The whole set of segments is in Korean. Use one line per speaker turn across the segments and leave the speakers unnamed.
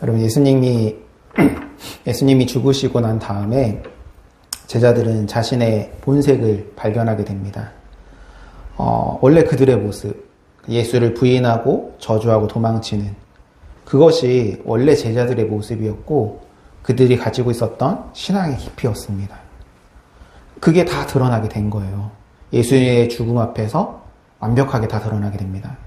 여러분, 예수님이 죽으시고 난 다음에 제자들은 자신의 본색을 발견하게 됩니다. 원래 그들의 모습, 예수를 부인하고 저주하고 도망치는 그것이 원래 제자들의 모습이었고 그들이 가지고 있었던 신앙의 깊이였습니다. 그게 다 드러나게 된 거예요. 예수의 죽음 앞에서 완벽하게 다 드러나게 됩니다.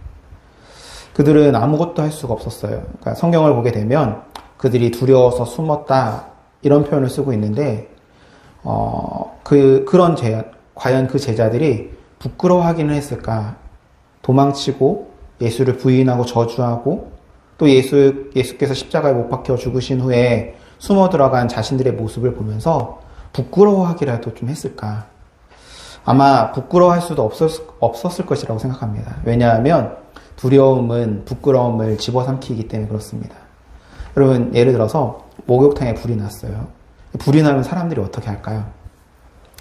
그들은 아무것도 할 수가 없었어요. 그러니까 성경을 보게 되면 그들이 두려워서 숨었다 이런 표현을 쓰고 있는데 과연 그 제자들이 부끄러워하기는 했을까? 도망치고 예수를 부인하고 저주하고 또 예수께서 십자가에 못 박혀 죽으신 후에 숨어 들어간 자신들의 모습을 보면서 부끄러워하기라도 좀 했을까? 아마 부끄러워할 수도 없었을 것이라고 생각합니다. 왜냐하면 두려움은 부끄러움을 집어삼키기 때문에 그렇습니다. 여러분, 예를 들어서 목욕탕에 불이 났어요. 불이 나면 사람들이 어떻게 할까요?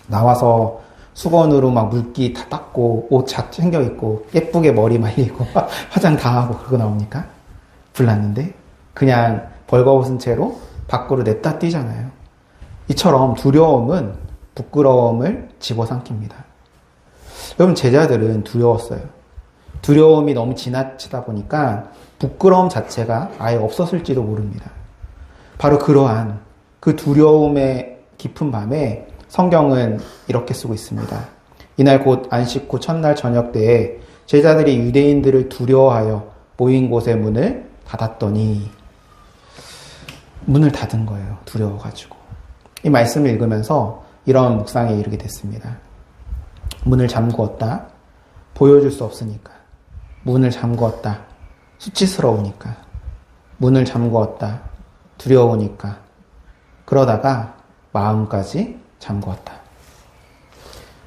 나와서 수건으로 막 물기 다 닦고 옷 잘 챙겨 입고 예쁘게 머리 말리고 화장 다 하고 그러고 나옵니까? 불 났는데 그냥 벌거벗은 채로 밖으로 냅다 뛰잖아요. 이처럼 두려움은 부끄러움을 집어삼킵니다. 여러분, 제자들은 두려웠어요. 두려움이 너무 지나치다 보니까 부끄러움 자체가 아예 없었을지도 모릅니다. 바로 그러한 그 두려움의 깊은 밤에 성경은 이렇게 쓰고 있습니다. 이날 곧 안식 후 첫날 저녁 때에 제자들이 유대인들을 두려워하여 모인 곳의 문을 닫았더니, 문을 닫은 거예요. 두려워가지고. 이 말씀을 읽으면서 이런 묵상에 이르게 됐습니다. 문을 잠그었다. 보여줄 수 없으니까. 문을 잠그었다. 수치스러우니까. 문을 잠그었다. 두려우니까. 그러다가 마음까지 잠그었다.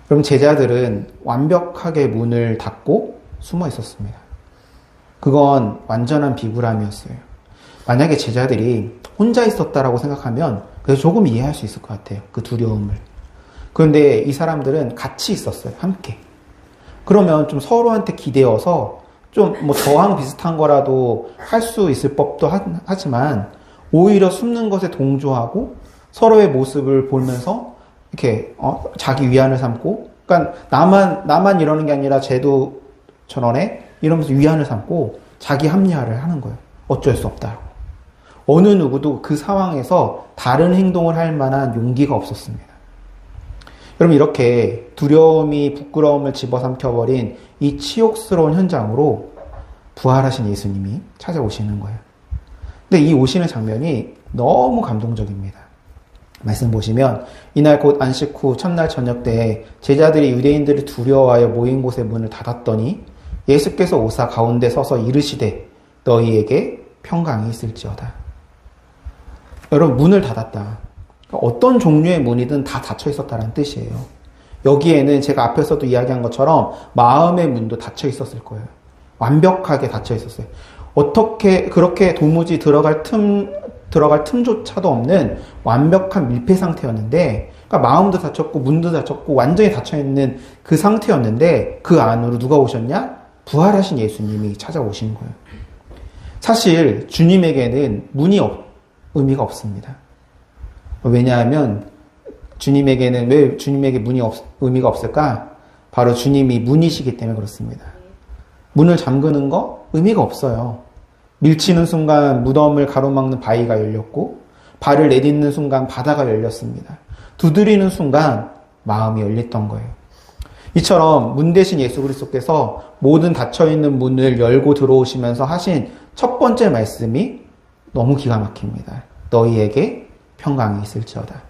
그럼 제자들은 완벽하게 문을 닫고 숨어 있었습니다. 그건 완전한 비굴함이었어요. 만약에 제자들이 혼자 있었다라고 생각하면 그래서 조금 이해할 수 있을 것 같아요. 그 두려움을. 그런데 이 사람들은 같이 있었어요. 함께. 그러면 좀 서로한테 기대어서 좀 뭐 저항 비슷한 거라도 할 수 있을 법도 하지만 오히려 숨는 것에 동조하고 서로의 모습을 보면서 이렇게 자기 위안을 삼고, 그러니까 나만 이러는 게 아니라 쟤도 저러네 이러면서 위안을 삼고 자기 합리화를 하는 거예요. 어쩔 수 없다고. 어느 누구도 그 상황에서 다른 행동을 할 만한 용기가 없었습니다. 여러분, 이렇게 두려움이 부끄러움을 집어삼켜버린 이 치욕스러운 현장으로 부활하신 예수님이 찾아오시는 거예요. 근데 이 오시는 장면이 너무 감동적입니다. 말씀 보시면 이날 곧 안식 후 첫날 저녁 때에 제자들이 유대인들을 두려워하여 모인 곳의 문을 닫았더니 예수께서 오사 가운데 서서 이르시되 너희에게 평강이 있을지어다. 여러분, 문을 닫았다. 어떤 종류의 문이든 다 닫혀 있었다는 뜻이에요. 여기에는 제가 앞에서도 이야기한 것처럼 마음의 문도 닫혀 있었을 거예요. 완벽하게 닫혀 있었어요. 어떻게 그렇게 도무지 들어갈 틈조차도 없는 완벽한 밀폐 상태였는데, 그러니까 마음도 닫혔고 문도 닫혔고 완전히 닫혀 있는 그 상태였는데 그 안으로 누가 오셨냐? 부활하신 예수님이 찾아오신 거예요. 사실 주님에게는 문이 의미가 없습니다. 왜냐하면 주님에게는 왜 주님에게 의미가 없을까? 바로 주님이 문이시기 때문에 그렇습니다. 문을 잠그는 거 의미가 없어요. 밀치는 순간 무덤을 가로막는 바위가 열렸고 발을 내딛는 순간 바다가 열렸습니다. 두드리는 순간 마음이 열렸던 거예요. 이처럼 문 대신 예수 그리스도께서 모든 닫혀있는 문을 열고 들어오시면서 하신 첫 번째 말씀이 너무 기가 막힙니다. 너희에게 평강이 있을지어다.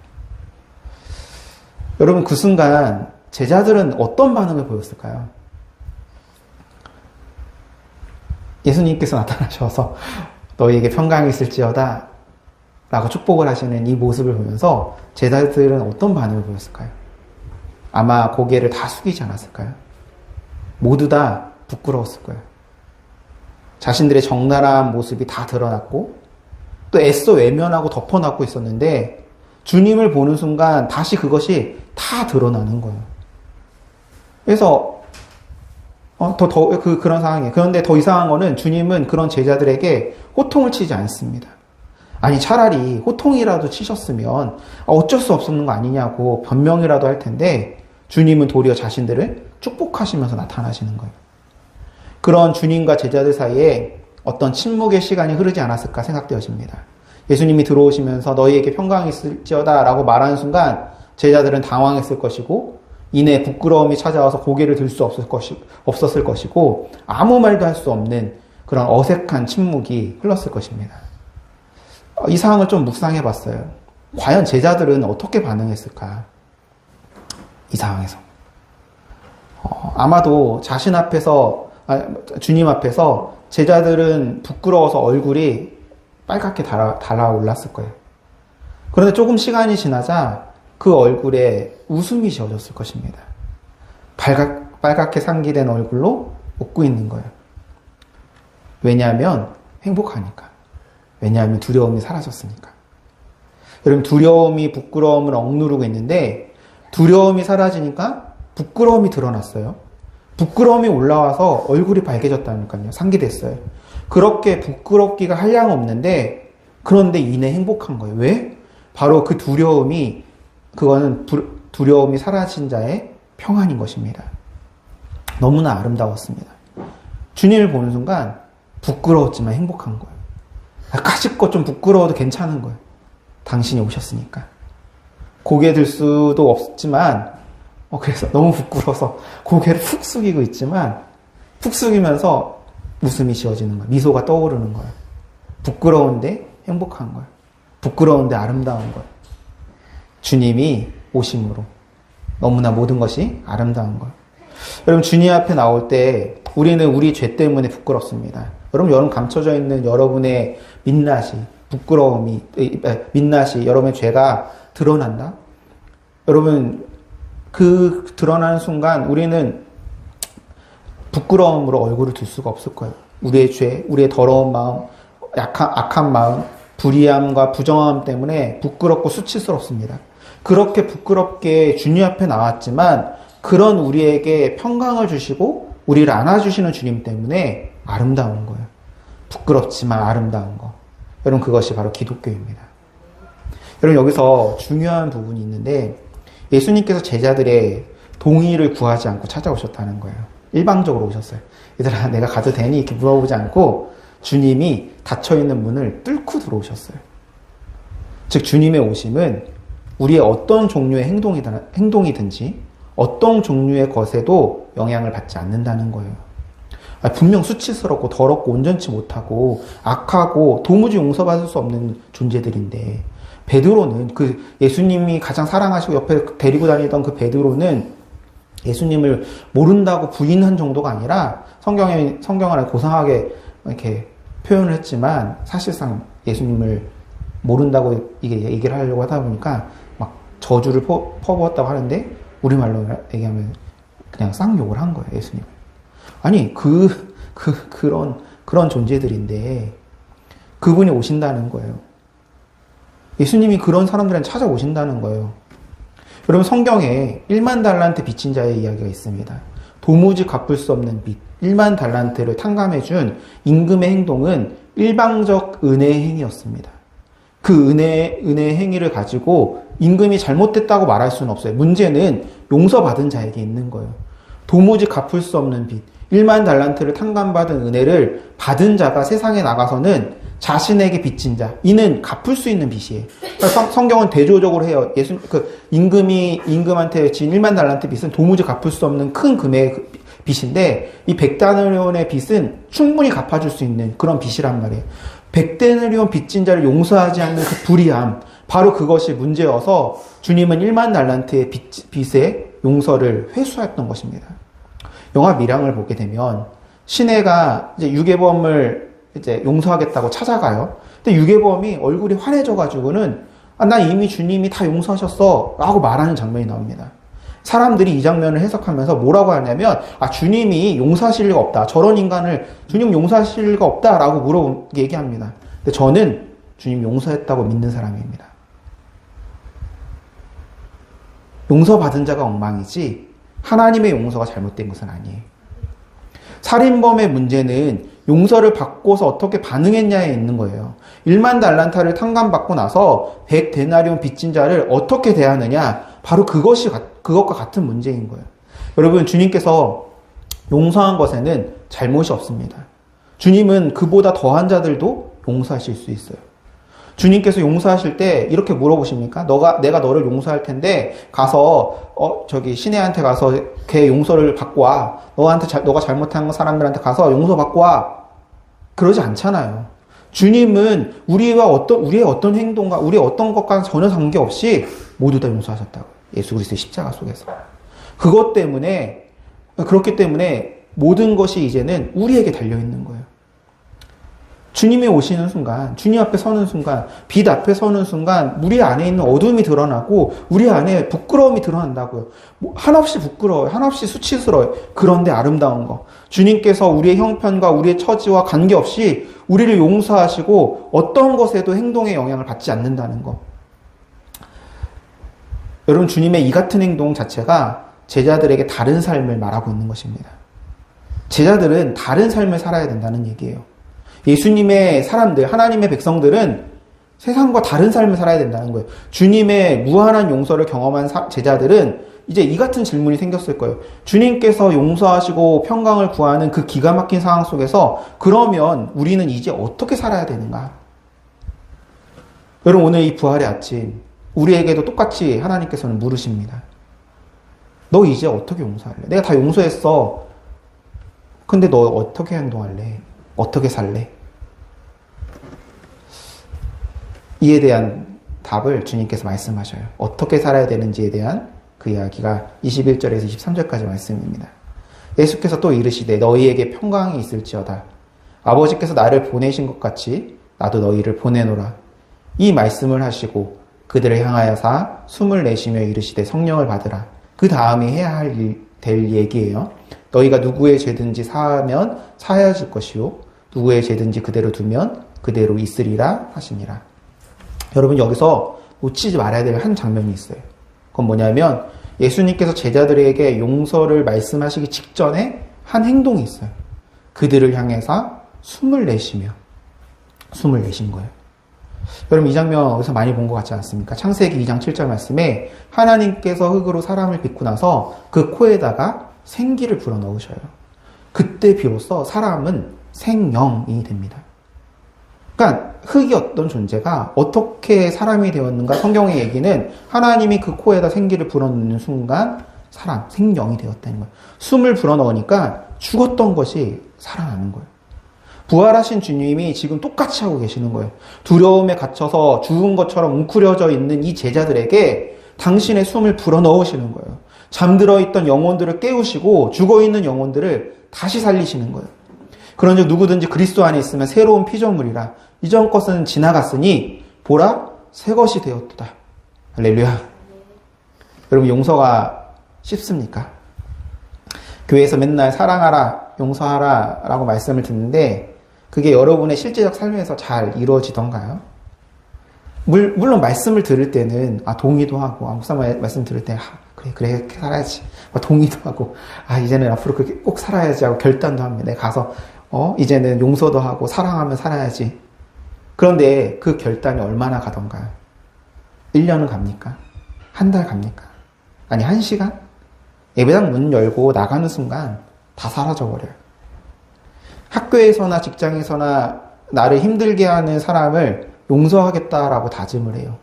여러분, 그 순간 제자들은 어떤 반응을 보였을까요? 예수님께서 나타나셔서 너희에게 평강이 있을지어다 라고 축복을 하시는 이 모습을 보면서 제자들은 어떤 반응을 보였을까요? 아마 고개를 다 숙이지 않았을까요? 모두 다 부끄러웠을 거예요. 자신들의 적나라한 모습이 다 드러났고 또 애써 외면하고 덮어놨고 있었는데 주님을 보는 순간 다시 그것이 다 드러나는 거예요. 그래서 그런 상황이에요. 그런데 더 이상한 거는 주님은 그런 제자들에게 호통을 치지 않습니다. 아니 차라리 호통이라도 치셨으면 어쩔 수 없었는 거 아니냐고 변명이라도 할 텐데 주님은 도리어 자신들을 축복하시면서 나타나시는 거예요. 그런 주님과 제자들 사이에 어떤 침묵의 시간이 흐르지 않았을까 생각되어집니다. 예수님이 들어오시면서 너희에게 평강이 있을지어다 라고 말하는 순간 제자들은 당황했을 것이고 이내 부끄러움이 찾아와서 고개를 들 수 없었을 것이고 아무 말도 할 수 없는 그런 어색한 침묵이 흘렀을 것입니다. 이 상황을 좀 묵상해 봤어요. 과연 제자들은 어떻게 반응했을까? 이 상황에서. 아마도 주님 앞에서 제자들은 부끄러워서 얼굴이 빨갛게 달아올랐을 거예요. 그런데 조금 시간이 지나자 그 얼굴에 웃음이 지어졌을 것입니다. 빨갛게 상기된 얼굴로 웃고 있는 거예요. 왜냐하면 행복하니까. 왜냐하면 두려움이 사라졌으니까. 여러분, 두려움이 부끄러움을 억누르고 있는데 두려움이 사라지니까 부끄러움이 드러났어요. 부끄러움이 올라와서 얼굴이 밝아졌다니까요. 상기됐어요. 그렇게 부끄럽기가 한량없는데 그런데 이내 행복한 거예요. 왜? 바로 그 그거는 두려움이 사라진 자의 평안인 것입니다. 너무나 아름다웠습니다. 주님을 보는 순간 부끄러웠지만 행복한 거예요. 까짓것 좀 부끄러워도 괜찮은 거예요. 당신이 오셨으니까. 고개 들 수도 없지만 그래서 너무 부끄러워서 고개를 푹 숙이고 있지만 푹 숙이면서 웃음이 지어지는 거예요. 미소가 떠오르는 거예요. 부끄러운데 행복한 거예요. 부끄러운데 아름다운 거예요. 주님이 오심으로 너무나 모든 것이 아름다운 거예요. 여러분, 주님 앞에 나올 때 우리는 우리 죄 때문에 부끄럽습니다. 여러분 감춰져 있는 여러분의 민낯이 여러분의 죄가 드러난다? 여러분, 그 드러나는 순간 우리는 부끄러움으로 얼굴을 들 수가 없을 거예요. 우리의 죄, 우리의 더러운 마음, 악한 마음, 불의함과 부정함 때문에 부끄럽고 수치스럽습니다. 그렇게 부끄럽게 주님 앞에 나왔지만 그런 우리에게 평강을 주시고 우리를 안아주시는 주님 때문에 아름다운 거예요. 부끄럽지만 아름다운 거. 여러분, 그것이 바로 기독교입니다. 여러분, 여기서 중요한 부분이 있는데 예수님께서 제자들의 동의를 구하지 않고 찾아오셨다는 거예요. 일방적으로 오셨어요. 얘들아, 내가 가도 되니? 이렇게 물어보지 않고 주님이 닫혀있는 문을 뚫고 들어오셨어요. 즉, 주님의 오심은 우리의 어떤 종류의 행동이든지 어떤 종류의 것에도 영향을 받지 않는다는 거예요. 분명 수치스럽고 더럽고 온전치 못하고 악하고 도무지 용서받을 수 없는 존재들인데 베드로는 예수님이 가장 사랑하시고 옆에 데리고 다니던 그 베드로는 예수님을 모른다고 부인한 정도가 아니라 성경을 고상하게 이렇게 표현을 했지만 사실상 예수님을 모른다고 이게 얘기를 하려고 하다 보니까 막 저주를 퍼부었다고 하는데 우리말로 얘기하면 그냥 쌍욕을 한 거예요, 예수님을. 아니, 그런 존재들인데 그분이 오신다는 거예요. 예수님이 그런 사람들한테 찾아오신다는 거예요. 여러분, 성경에 1만 달란트 빚진 자의 이야기가 있습니다. 도무지 갚을 수 없는 빚, 1만 달란트를 탕감해준 임금의 행동은 일방적 은혜의 행위였습니다. 그 은혜의 행위를 가지고 임금이 잘못됐다고 말할 수는 없어요. 문제는 용서받은 자에게 있는 거예요. 도무지 갚을 수 없는 빚, 1만 달란트를 탕감받은 은혜를 받은 자가 세상에 나가서는 자신에게 빚진 자, 이는 갚을 수 있는 빚이에요. 성경은 대조적으로 해요. 임금한테 진 1만 달란트 빚은 도무지 갚을 수 없는 큰 금액의 빚인데, 이 100데나리온의 빚은 충분히 갚아줄 수 있는 그런 빚이란 말이에요. 100데나리온 빚진 자를 용서하지 않는 그 불의함, 바로 그것이 문제여서 주님은 1만 달란트의 빚의 용서를 회수했던 것입니다. 영화 밀양을 보게 되면 시내가 이제 유괴범을 이제 용서하겠다고 찾아가요. 근데 유괴범이 얼굴이 환해져가지고는 나 이미 주님이 다 용서하셨어 라고 말하는 장면이 나옵니다. 사람들이 이 장면을 해석하면서 뭐라고 하냐면, 주님이 용서하실 리가 없다. 저런 인간을 주님 용서하실 리가 없다 라고 얘기합니다. 근데 저는 주님 용서했다고 믿는 사람입니다. 용서받은 자가 엉망이지 하나님의 용서가 잘못된 것은 아니에요. 살인범의 문제는 용서를 받고서 어떻게 반응했냐에 있는 거예요. 1만 달란트를 탕감받고 나서 100데나리온 빚진 자를 어떻게 대하느냐, 바로 그것과 같은 문제인 거예요. 여러분, 주님께서 용서한 것에는 잘못이 없습니다. 주님은 그보다 더한 자들도 용서하실 수 있어요. 주님께서 용서하실 때 이렇게 물어보십니까? 내가 너를 용서할 텐데 가서 시내한테 가서 걔 용서를 받고 와. 너가 잘못한 사람들한테 가서 용서 받고 와. 그러지 않잖아요. 주님은 우리의 어떤 행동과 우리의 어떤 것과 전혀 관계없이 모두 다 용서하셨다고. 예수 그리스도의 십자가 속에서. 그렇기 때문에 모든 것이 이제는 우리에게 달려있는 거예요. 주님이 오시는 순간, 주님 앞에 서는 순간, 빛 앞에 서는 순간 우리 안에 있는 어둠이 드러나고 우리 안에 부끄러움이 드러난다고요. 한없이 부끄러워요. 한없이 수치스러워요. 그런데 아름다운 거. 주님께서 우리의 형편과 우리의 처지와 관계없이 우리를 용서하시고 어떤 것에도 행동의 영향을 받지 않는다는 거. 여러분, 주님의 이 같은 행동 자체가 제자들에게 다른 삶을 말하고 있는 것입니다. 제자들은 다른 삶을 살아야 된다는 얘기예요. 예수님의 사람들, 하나님의 백성들은 세상과 다른 삶을 살아야 된다는 거예요. 주님의 무한한 용서를 경험한 제자들은 이제 이 같은 질문이 생겼을 거예요. 주님께서 용서하시고 평강을 구하는 그 기가 막힌 상황 속에서 그러면 우리는 이제 어떻게 살아야 되는가? 여러분, 오늘 이 부활의 아침 우리에게도 똑같이 하나님께서는 물으십니다. 너 이제 어떻게 용서할래? 내가 다 용서했어. 근데 너 어떻게 행동할래? 어떻게 살래? 이에 대한 답을 주님께서 말씀하셔요. 어떻게 살아야 되는지에 대한 그 이야기가 21절에서 23절까지 말씀입니다. 예수께서 또 이르시되 너희에게 평강이 있을지어다. 아버지께서 나를 보내신 것 같이 나도 너희를 보내노라. 이 말씀을 하시고 그들을 향하여사 숨을 내쉬며 이르시되 성령을 받으라. 그 다음에 해야 될 얘기예요. 너희가 누구의 죄든지 사하면 사하여질 것이요 누구의 죄든지 그대로 두면 그대로 있으리라 하시니라. 여러분, 여기서 놓치지 말아야 될 한 장면이 있어요. 그건 뭐냐면 예수님께서 제자들에게 용서를 말씀하시기 직전에 한 행동이 있어요. 그들을 향해서 숨을 내신 거예요. 여러분, 이 장면 어디서 많이 본 것 같지 않습니까? 창세기 2장 7절 말씀에 하나님께서 흙으로 사람을 빚고 나서 그 코에다가 생기를 불어넣으셔요. 그때 비로소 사람은 생명이 됩니다. 그러니까 흙이었던 존재가 어떻게 사람이 되었는가? 성경의 얘기는 하나님이 그 코에다 생기를 불어넣는 순간 생명이 되었다는 거예요. 숨을 불어넣으니까 죽었던 것이 살아나는 거예요. 부활하신 주님이 지금 똑같이 하고 계시는 거예요. 두려움에 갇혀서 죽은 것처럼 웅크려져 있는 이 제자들에게 당신의 숨을 불어넣으시는 거예요. 잠들어 있던 영혼들을 깨우시고 죽어있는 영혼들을 다시 살리시는 거예요. 그런즉 누구든지 그리스도 안에 있으면 새로운 피조물이라. 이전 것은 지나갔으니 보라 새 것이 되었도다. 할렐루야. 여러분, 용서가 쉽습니까? 교회에서 맨날 사랑하라, 용서하라 라고 말씀을 듣는데 그게 여러분의 실제적 삶에서 잘 이루어지던가요? 물론 말씀을 들을 때는 동의도 하고 목사 말씀 들을 때 그래 그렇게 살아야지 동의도 하고 이제는 앞으로 그렇게 꼭 살아야지 하고 결단도 합니다. 내가 가서 이제는 용서도 하고 사랑하며 살아야지. 그런데 그 결단이 얼마나 가던가요? 1년은 갑니까? 한 달 갑니까? 아니 1시간? 예배당 문 열고 나가는 순간 다 사라져버려요. 학교에서나 직장에서나 나를 힘들게 하는 사람을 용서하겠다라고 다짐을 해요.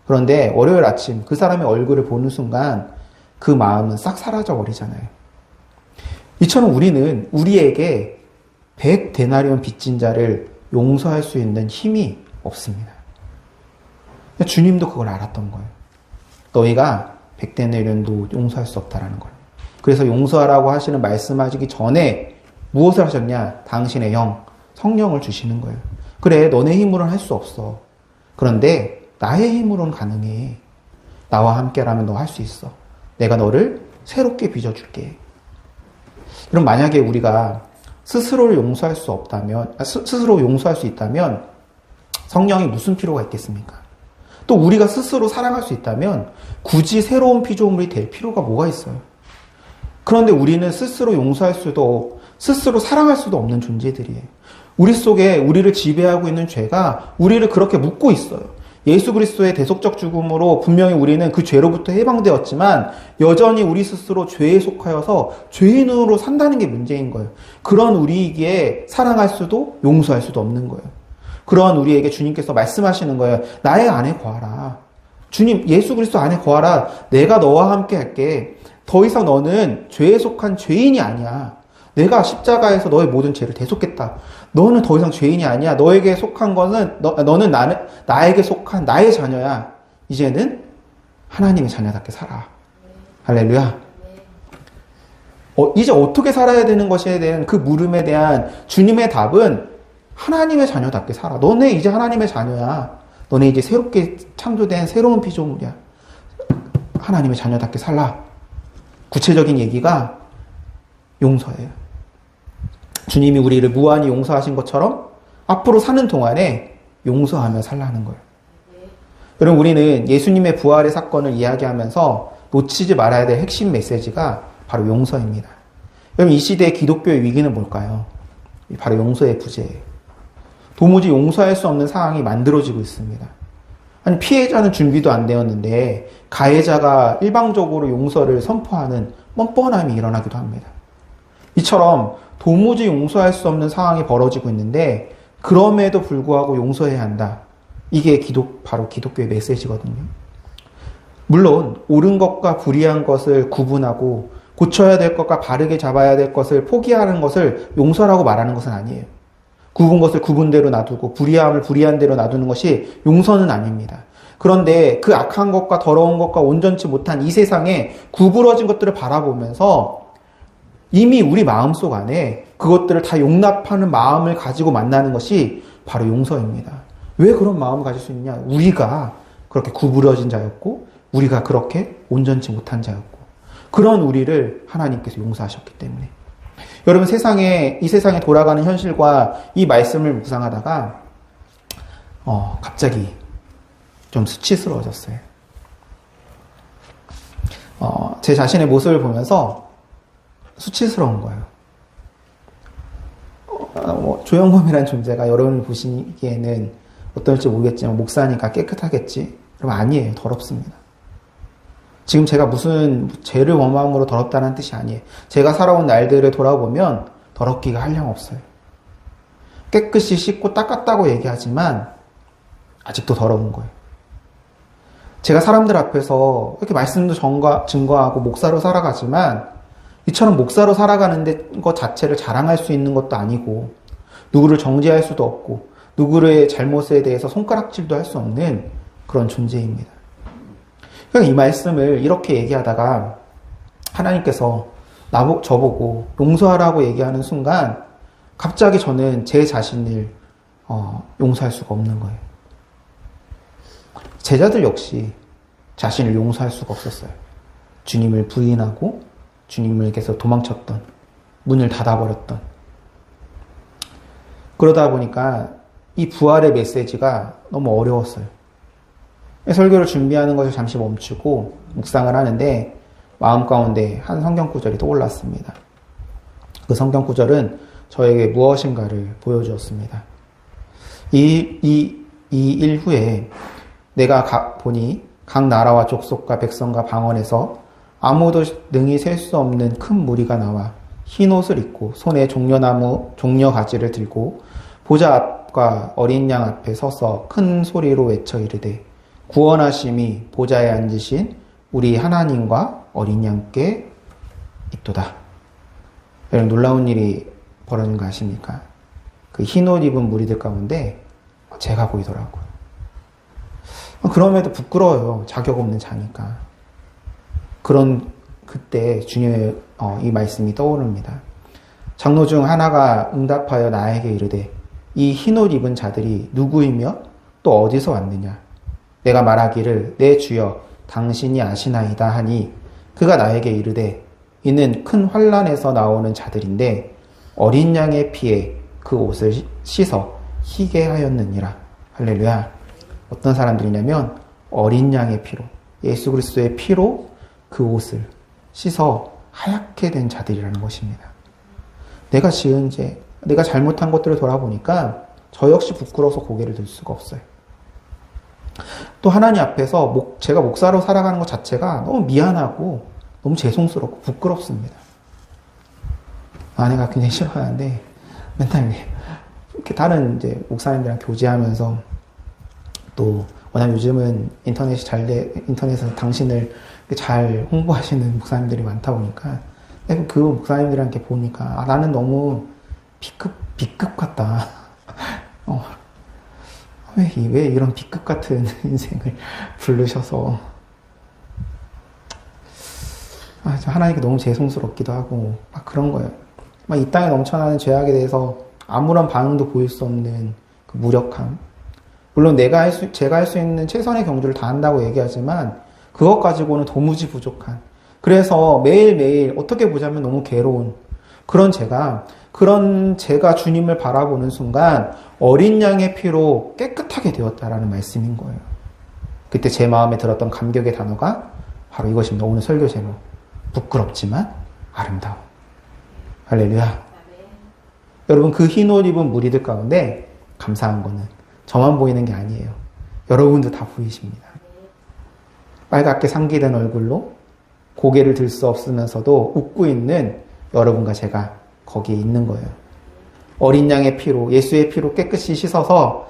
그런데 월요일 아침 그 사람의 얼굴을 보는 순간 그 마음은 싹 사라져버리잖아요. 이처럼 우리는 우리에게 100데나리온 빚진 자를 용서할 수 있는 힘이 없습니다. 주님도 그걸 알았던 거예요. 너희가 100데나리온도 용서할 수 없다라는 걸. 그래서 용서하라고 하시는 말씀하시기 전에 무엇을 하셨냐? 당신의 영, 성령을 주시는 거예요. 그래, 너네 힘으로는 할 수 없어. 그런데 나의 힘으로는 가능해. 나와 함께라면 너 할 수 있어. 내가 너를 새롭게 빚어줄게. 그럼 만약에 우리가 스스로를 용서할 수 없다면, 스스로 용서할 수 있다면 성령이 무슨 필요가 있겠습니까? 또 우리가 스스로 사랑할 수 있다면 굳이 새로운 피조물이 될 필요가 뭐가 있어요? 그런데 우리는 스스로 용서할 수도 스스로 사랑할 수도 없는 존재들이에요. 우리 속에 우리를 지배하고 있는 죄가 우리를 그렇게 묶고 있어요. 예수 그리스도의 대속적 죽음으로 분명히 우리는 그 죄로부터 해방되었지만 여전히 우리 스스로 죄에 속하여서 죄인으로 산다는 게 문제인 거예요. 그런 우리에게 사랑할 수도 용서할 수도 없는 거예요. 그런 우리에게 주님께서 말씀하시는 거예요. 나의 안에 거하라. 주님, 예수 그리스도 안에 거하라. 내가 너와 함께 할게. 더 이상 너는 죄에 속한 죄인이 아니야. 내가 십자가에서 너의 모든 죄를 대속했다. 너는 더 이상 죄인이 아니야. 너에게 속한 것은 너는 나에게 속한 나의 자녀야. 이제는 하나님의 자녀답게 살아. 할렐루야. 이제 어떻게 살아야 되는 것에 대한 그 물음에 대한 주님의 답은 하나님의 자녀답게 살아. 너네 이제 하나님의 자녀야. 너네 이제 새롭게 창조된 새로운 피조물이야. 하나님의 자녀답게 살라. 구체적인 얘기가 용서예요. 주님이 우리를 무한히 용서하신 것처럼 앞으로 사는 동안에 용서하며 살라는 거예요. 여러분, 우리는 예수님의 부활의 사건을 이야기하면서 놓치지 말아야 될 핵심 메시지가 바로 용서입니다. 여러분, 이 시대의 기독교의 위기는 뭘까요? 바로 용서의 부재예요. 도무지 용서할 수 없는 상황이 만들어지고 있습니다. 아니, 피해자는 준비도 안 되었는데 가해자가 일방적으로 용서를 선포하는 뻔뻔함이 일어나기도 합니다. 이처럼 도무지 용서할 수 없는 상황이 벌어지고 있는데 그럼에도 불구하고 용서해야 한다. 이게 바로 기독교의 메시지거든요. 물론 옳은 것과 불의한 것을 구분하고 고쳐야 될 것과 바르게 잡아야 될 것을 포기하는 것을 용서라고 말하는 것은 아니에요. 구분 것을 구분대로 놔두고 불의함을 불의한 대로 놔두는 것이 용서는 아닙니다. 그런데 그 악한 것과 더러운 것과 온전치 못한 이 세상에 구부러진 것들을 바라보면서 이미 우리 마음속 안에 그것들을 다 용납하는 마음을 가지고 만나는 것이 바로 용서입니다. 왜 그런 마음을 가질 수 있냐? 우리가 그렇게 구부러진 자였고 우리가 그렇게 온전치 못한 자였고 그런 우리를 하나님께서 용서하셨기 때문에. 여러분, 이 세상에 돌아가는 현실과 이 말씀을 묵상하다가 갑자기 좀 수치스러워졌어요. 제 자신의 모습을 보면서 수치스러운 거예요. 조영범이라는 존재가 여러분이 보시기에는 어떨지 모르겠지만 목사니까 깨끗하겠지? 여러분, 아니에요. 더럽습니다. 지금 제가 무슨 죄를 범함으로 더럽다는 뜻이 아니에요. 제가 살아온 날들을 돌아보면 더럽기가 한량없어요. 깨끗이 씻고 닦았다고 얘기하지만 아직도 더러운 거예요. 제가 사람들 앞에서 이렇게 말씀도 증거하고 목사로 살아가지만 이처럼 목사로 살아가는 것 자체를 자랑할 수 있는 것도 아니고 누구를 정죄할 수도 없고 누구의 잘못에 대해서 손가락질도 할 수 없는 그런 존재입니다. 그러니까 이 말씀을 이렇게 얘기하다가 하나님께서 저보고 용서하라고 얘기하는 순간 갑자기 저는 제 자신을 용서할 수가 없는 거예요. 제자들 역시 자신을 용서할 수가 없었어요. 주님을 부인하고 주님을께서 도망쳤던, 문을 닫아버렸던. 그러다 보니까 이 부활의 메시지가 너무 어려웠어요. 설교를 준비하는 것을 잠시 멈추고 묵상을 하는데 마음 가운데 한 성경 구절이 떠올랐습니다. 그 성경 구절은 저에게 무엇인가를 보여주었습니다. 이 일 후에 내가 보니 각 나라와 족속과 백성과 방언에서 아무도 능히 셀 수 없는 큰 무리가 나와 흰 옷을 입고 손에 종려 가지를 들고 보좌 앞과 어린 양 앞에 서서 큰 소리로 외쳐 이르되 구원하심이 보좌에 앉으신 우리 하나님과 어린 양께 있도다. 여러분, 놀라운 일이 벌어진 거 아십니까? 그 흰 옷 입은 무리들 가운데 제가 보이더라고요. 그럼에도 부끄러워요. 자격 없는 자니까. 그때 주님의 이 말씀이 떠오릅니다. 장로 중 하나가 응답하여 나에게 이르되 이 흰 옷 입은 자들이 누구이며 또 어디서 왔느냐? 내가 말하기를 내 주여 당신이 아시나이다 하니 그가 나에게 이르되 이는 큰 환난에서 나오는 자들인데 어린 양의 피에 그 옷을 씻어 희게 하였느니라. 할렐루야. 어떤 사람들이냐면 어린 양의 피로, 예수 그리스도의 피로 그 옷을 씻어 하얗게 된 자들이라는 것입니다. 내가 지은 죄, 내가 잘못한 것들을 돌아보니까 저 역시 부끄러워서 고개를 들 수가 없어요. 또 하나님 앞에서 제가 목사로 살아가는 것 자체가 너무 미안하고 너무 죄송스럽고 부끄럽습니다. 아내가 굉장히 싫어하는데 맨날 이렇게 다른 이제 목사님들이랑 교제하면서 또 워낙 요즘은 인터넷에서 당신을 잘 홍보하시는 목사님들이 많다 보니까 그 목사님들이랑 이렇게 보니까 나는 너무 B급 같다. 왜 이런 B급 같은 인생을 부르셔서 하나님께 너무 죄송스럽기도 하고 막 그런 거예요. 막 이 땅에 넘쳐나는 죄악에 대해서 아무런 반응도 보일 수 없는 그 무력함. 물론 제가 할 수 있는 최선의 경주를 다 한다고 얘기하지만 그것 가지고는 도무지 부족한. 그래서 매일매일 어떻게 보자면 너무 괴로운 그런 제가 주님을 바라보는 순간 어린 양의 피로 깨끗하게 되었다라는 말씀인 거예요. 그때 제 마음에 들었던 감격의 단어가 바로 이것입니다. 오늘 설교 제목. 부끄럽지만 아름다워. 할렐루야. 여러분 그 흰 옷 입은 무리들 가운데 감사한 거는 저만 보이는 게 아니에요. 여러분도 다 보이십니다. 빨갛게 상기된 얼굴로 고개를 들 수 없으면서도 웃고 있는 여러분과 제가 거기에 있는 거예요. 어린 양의 피로, 예수의 피로 깨끗이 씻어서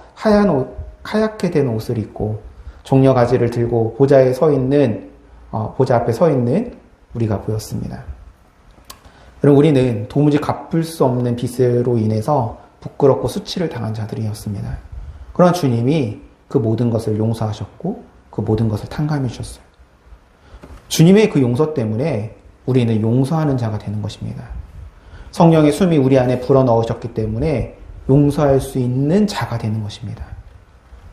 하얗게 된 옷을 입고 종려 가지를 들고 보좌 앞에 서 있는 우리가 보였습니다. 여러분 우리는 도무지 갚을 수 없는 빚으로 인해서 부끄럽고 수치를 당한 자들이었습니다. 그러나 주님이 그 모든 것을 용서하셨고 그 모든 것을 탕감해 주셨어요. 주님의 그 용서 때문에 우리는 용서하는 자가 되는 것입니다. 성령의 숨이 우리 안에 불어넣으셨기 때문에 용서할 수 있는 자가 되는 것입니다.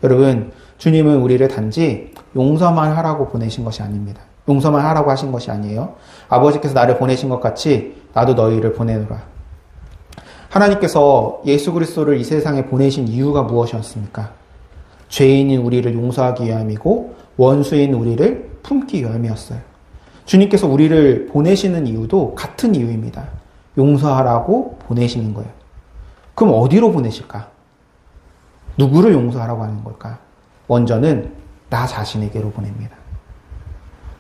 여러분, 주님은 우리를 단지 용서만 하라고 보내신 것이 아닙니다. 용서만 하라고 하신 것이 아니에요. 아버지께서 나를 보내신 것 같이 나도 너희를 보내노라. 하나님께서 예수 그리스도를 이 세상에 보내신 이유가 무엇이었습니까? 죄인인 우리를 용서하기 위함이고 원수인 우리를 품기 위함이었어요. 주님께서 우리를 보내시는 이유도 같은 이유입니다. 용서하라고 보내시는 거예요. 그럼 어디로 보내실까? 누구를 용서하라고 하는 걸까? 먼저는 나 자신에게로 보냅니다.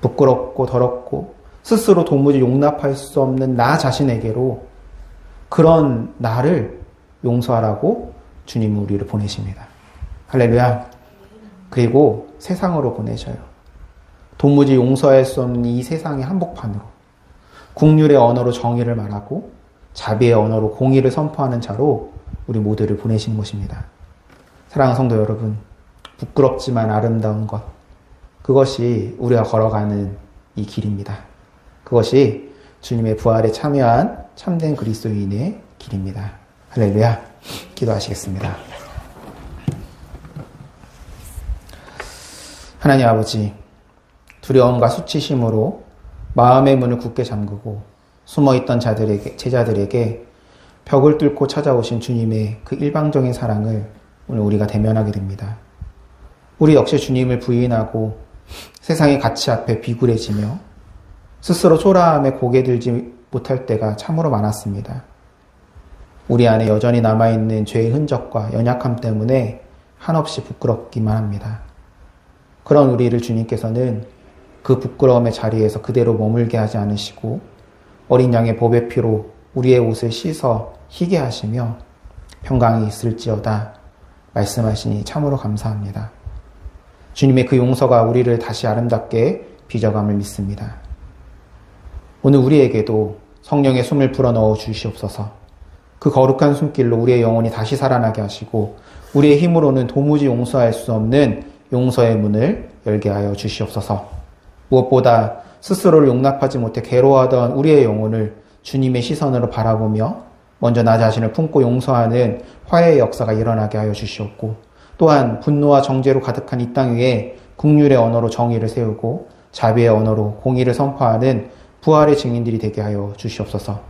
부끄럽고 더럽고 스스로 도무지 용납할 수 없는 나 자신에게로 그런 나를 용서하라고 주님은 우리를 보내십니다. 할렐루야. 그리고 세상으로 보내셔요. 도무지 용서할 수 없는 이 세상의 한복판으로 국률의 언어로 정의를 말하고 자비의 언어로 공의를 선포하는 자로 우리 모두를 보내신 것입니다. 사랑하는 성도 여러분, 부끄럽지만 아름다운 것, 그것이 우리가 걸어가는 이 길입니다. 그것이 주님의 부활에 참여한 참된 그리스도인의 길입니다. 할렐루야. 기도하시겠습니다. 하나님 아버지, 두려움과 수치심으로 마음의 문을 굳게 잠그고 숨어있던 제자들에게 벽을 뚫고 찾아오신 주님의 그 일방적인 사랑을 오늘 우리가 대면하게 됩니다. 우리 역시 주님을 부인하고 세상의 가치 앞에 비굴해지며 스스로 초라함에 고개 들지 못할 때가 참으로 많았습니다. 우리 안에 여전히 남아있는 죄의 흔적과 연약함 때문에 한없이 부끄럽기만 합니다. 그런 우리를 주님께서는 그 부끄러움의 자리에서 그대로 머물게 하지 않으시고 어린 양의 보배 피로 우리의 옷을 씻어 희게 하시며 평강이 있을지어다 말씀하시니 참으로 감사합니다. 주님의 그 용서가 우리를 다시 아름답게 빚어감을 믿습니다. 오늘 우리에게도 성령의 숨을 불어넣어 주시옵소서. 그 거룩한 숨길로 우리의 영혼이 다시 살아나게 하시고 우리의 힘으로는 도무지 용서할 수 없는 용서의 문을 열게 하여 주시옵소서. 무엇보다 스스로를 용납하지 못해 괴로워하던 우리의 영혼을 주님의 시선으로 바라보며 먼저 나 자신을 품고 용서하는 화해의 역사가 일어나게 하여 주시옵고 또한 분노와 정죄로 가득한 이 땅 위에 긍휼의 언어로 정의를 세우고 자비의 언어로 공의를 선포하는 부활의 증인들이 되게 하여 주시옵소서.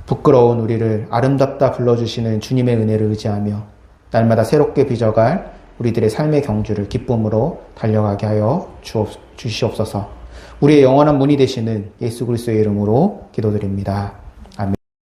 부끄러운 우리를 아름답다 불러주시는 주님의 은혜를 의지하며 날마다 새롭게 빚어갈 우리들의 삶의 경주를 기쁨으로 달려가게 하여 주시옵소서. 우리의 영원한 문이 되시는 예수 그리스도의 이름으로 기도드립니다.